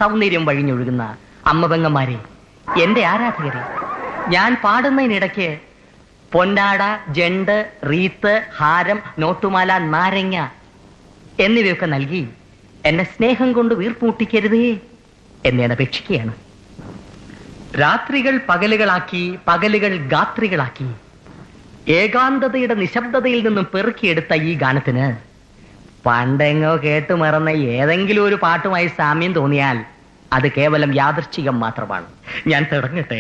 സൗന്ദര്യം വഴിഞ്ഞൊഴുകുന്ന അമ്മ പെങ്ങന്മാരെ, എന്റെ ആരാധകരെ, ഞാൻ പാടുന്നതിനിടയ്ക്ക് പൊന്നാട, ജണ്ട്, റീത്ത്, ഹാരം, നോട്ടുമാല, നാരങ്ങ എന്നിവയൊക്കെ നൽകി എന്നെ സ്നേഹം കൊണ്ട് വീർപ്പൂട്ടിക്കരുതേ എന്ന് ഞാൻ അപേക്ഷിക്കുകയാണ്. രാത്രികൾ പകലുകളാക്കി, പകലുകൾ ഗാത്രികളാക്കി, ഏകാന്തതയുടെ നിശബ്ദതയിൽ നിന്നും പെറുക്കിയെടുത്ത ഈ ഗാനത്തിന് പണ്ടെങ്ങോ കേട്ടു മറന്ന ഏതെങ്കിലും ഒരു പാട്ടുമായി സാമ്യം തോന്നിയാൽ അത് കേവലം യാദൃശ്ചികം മാത്രമാണ്. ഞാൻ തുടങ്ങട്ടെ.